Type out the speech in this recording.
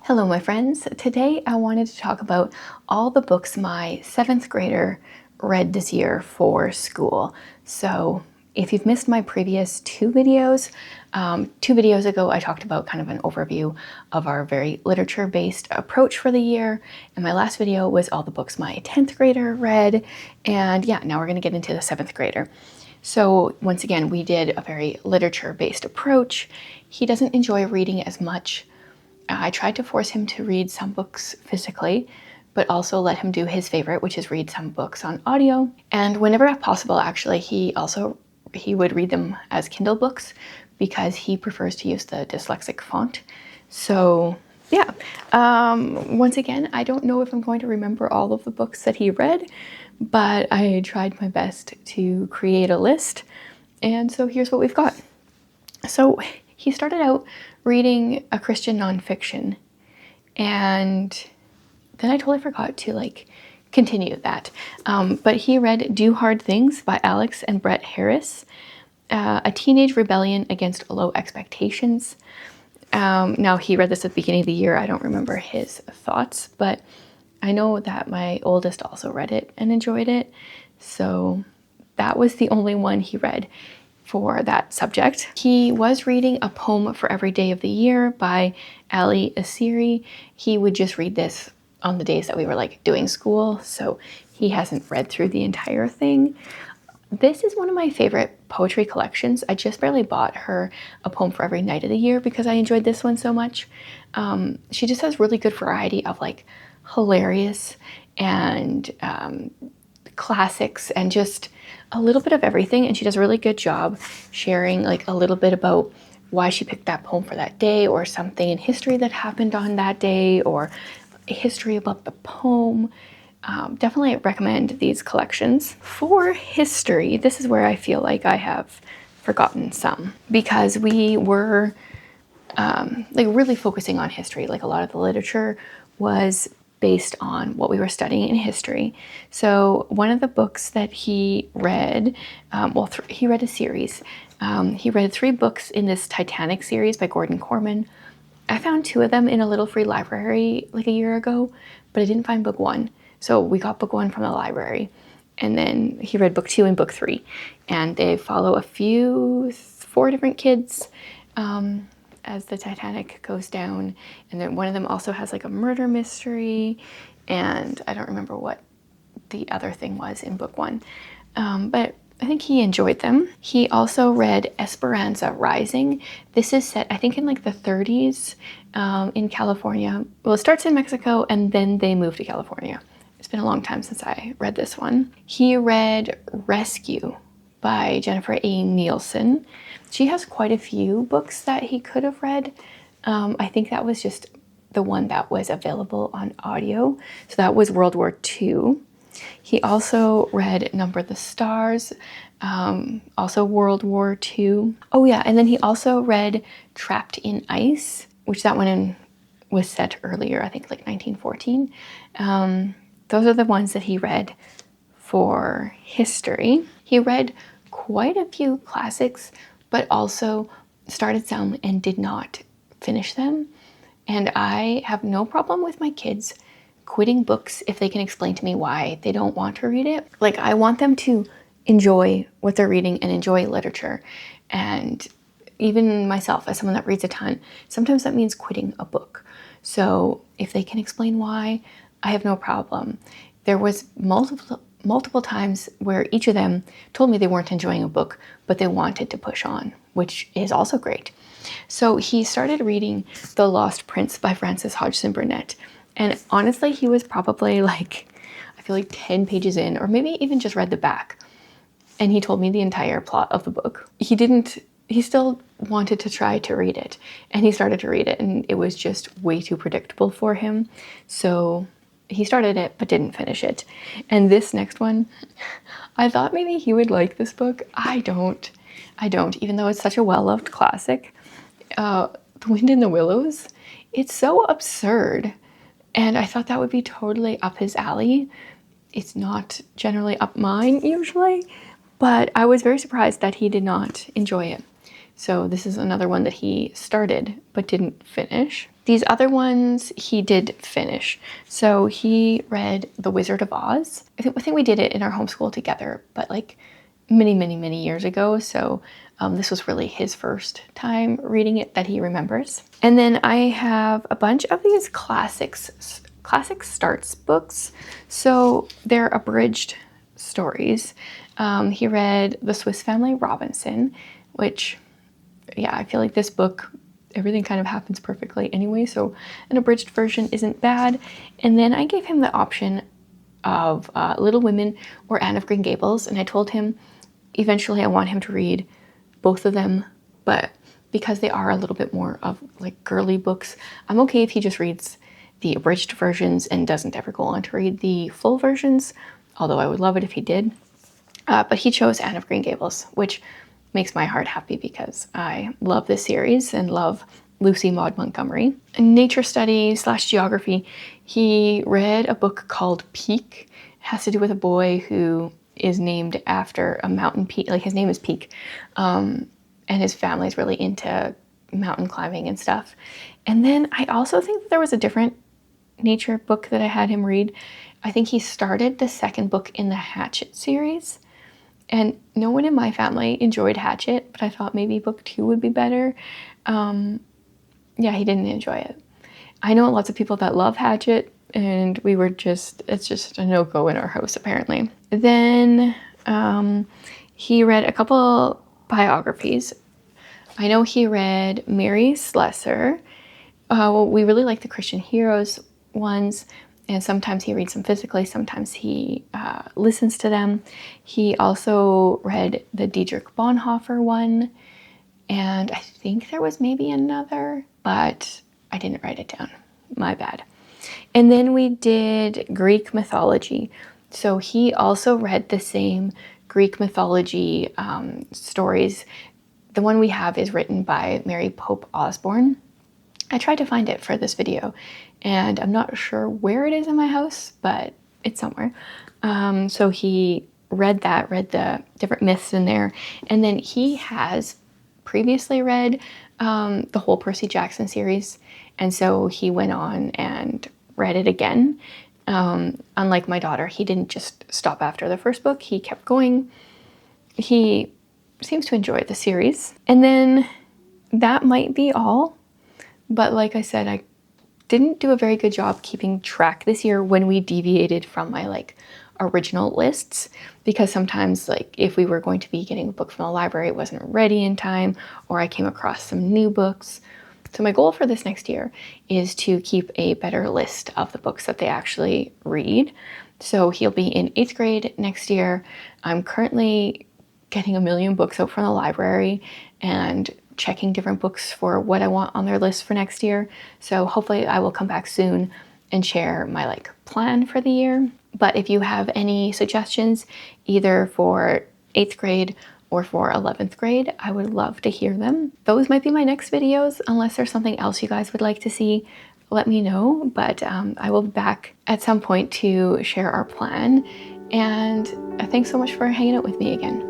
Hello, my friends. Today I wanted to talk about all the books my 7th grader read this year for school. So if you've missed my previous two videos ago, I talked about kind of an overview of our very literature-based approach for the year. And my last video was all the books my 10th grader read. And yeah, now we're going to get into the 7th grader. So once again, we did a very literature-based approach. He doesn't enjoy reading as much. I tried to force him to read some books physically, but also let him do his favorite, which is read some books on audio. And whenever possible, actually, he would read them as Kindle books because he prefers to use the dyslexic font. So yeah, once again, I don't know if I'm going to remember all of the books that he read, but I tried my best to create a list. And so here's what we've got. So he started out reading a Christian nonfiction, and then I totally forgot to continue that. But he read Do Hard Things by Alex and Brett Harris, A Teenage Rebellion Against Low Expectations. Now he read this at the beginning of the year. I don't remember his thoughts, but I know that my oldest also read it and enjoyed it. So that was the only one he read for that subject. He was reading A Poem for Every Day of the Year by Ali Asiri. He would just read this on the days that we were doing school, so he hasn't read through the entire thing. This is one of my favorite poetry collections. I just barely bought her A Poem for Every Night of the Year because I enjoyed this one so much. She just has really good variety of hilarious and classics and just a little bit of everything, and she does a really good job sharing a little bit about why she picked that poem for that day, or something in history that happened on that day, or a history about the poem. Definitely recommend these collections. For history, this is where I feel like I have forgotten some, because we were really focusing on history. A lot of the literature was based on what we were studying in history. So one of the books that he read, he read a series. He read 3 books in this Titanic series by Gordon Corman. I found 2 of them in a little free library a year ago, but I didn't find book 1. So we got book 1 from the library. And then he read book 2 and book 3. And they follow 4 different kids as the Titanic goes down. And then one of them also has a murder mystery. And I don't remember what the other thing was in book 1. But I think he enjoyed them. He also read Esperanza Rising. This is set, I think, in the 30s in California. Well, it starts in Mexico and then they move to California. It's been a long time since I read this one. He read Rescue by Jennifer A. Nielsen. She has quite a few books that he could have read. I think that was just the one that was available on audio. So that was World War II. He also read Number the Stars, also World War II. Oh yeah, and then he also read Trapped in Ice, which that one was set earlier, I think 1914. Those are the ones that he read for history. He read quite a few classics, but also started some and did not finish them. And I have no problem with my kids quitting books if they can explain to me why they don't want to read it. I want them to enjoy what they're reading and enjoy literature. And even myself, as someone that reads a ton, sometimes that means quitting a book. So if they can explain why, I have no problem. There was multiple times where each of them told me they weren't enjoying a book, but they wanted to push on, which is also great. So he started reading The Lost Prince by Frances Hodgson Burnett. And honestly, he was probably I feel 10 pages in, or maybe even just read the back. And he told me the entire plot of the book. He still wanted to try to read it. And he started to read it, and it was just way too predictable for him. So he started it, but didn't finish it. And this next one, I thought maybe he would like this book. I don't, even though it's such a well-loved classic. The Wind in the Willows, it's so absurd. And I thought that would be totally up his alley. It's not generally up mine usually, but I was very surprised that he did not enjoy it. So this is another one that he started but didn't finish. These other ones he did finish. So he read The Wizard of Oz. I think we did it in our homeschool together, but like many years ago. So this was really his first time reading it that he remembers. And then I have a bunch of these classic starts books. So they're abridged stories. He read The Swiss Family Robinson, which, yeah, I feel like this book, everything kind of happens perfectly anyway, so an abridged version isn't bad. And then I gave him the option of Little Women or Anne of Green Gables, and I told him eventually I want him to read both of them, but because they are a little bit more of like girly books, I'm okay if he just reads the abridged versions and doesn't ever go on to read the full versions, although I would love it if he did. But he chose Anne of Green Gables, which makes my heart happy because I love this series and love Lucy Maud Montgomery. In nature study / geography, he read a book called Peak. It has to do with a boy who is named after a mountain peak, like his name is Peak, and his family's really into mountain climbing and stuff. And then I also think that there was a different nature book that I had him read. I think he started the second book in the Hatchet series, and no one in my family enjoyed Hatchet, but I thought maybe book 2 would be better. Yeah, he didn't enjoy it. I know lots of people that love Hatchet, and it's just a no-go in our house, apparently. Then he read a couple biographies. I know he read Mary Slessor. We really like the Christian heroes ones, and sometimes he reads them physically, sometimes he listens to them. He also read the Dietrich Bonhoeffer one, and I think there was maybe another, but I didn't write it down. My bad. And then we did Greek mythology. So he also read the same Greek mythology stories. The one we have is written by Mary Pope Osborne. I tried to find it for this video, and I'm not sure where it is in my house, but it's somewhere. So he read the different myths in there. And then he has previously read the whole Percy Jackson series. And so he went on and read it again. Unlike my daughter, he didn't just stop after the first book. He kept going. He seems to enjoy the series. And then that might be all. But like I said, I didn't do a very good job keeping track this year when we deviated from my original lists, because sometimes if we were going to be getting a book from the library, it wasn't ready in time, or I came across some new books. So my goal for this next year is to keep a better list of the books that they actually read. So he'll be in 8th grade next year. I'm currently getting a million books out from the library and checking different books for what I want on their list for next year. So hopefully I will come back soon and share my plan for the year. But if you have any suggestions, either for 8th grade or for 11th grade, I would love to hear them. Those might be my next videos, unless there's something else you guys would like to see, let me know. But I will be back at some point to share our plan. And thanks so much for hanging out with me again.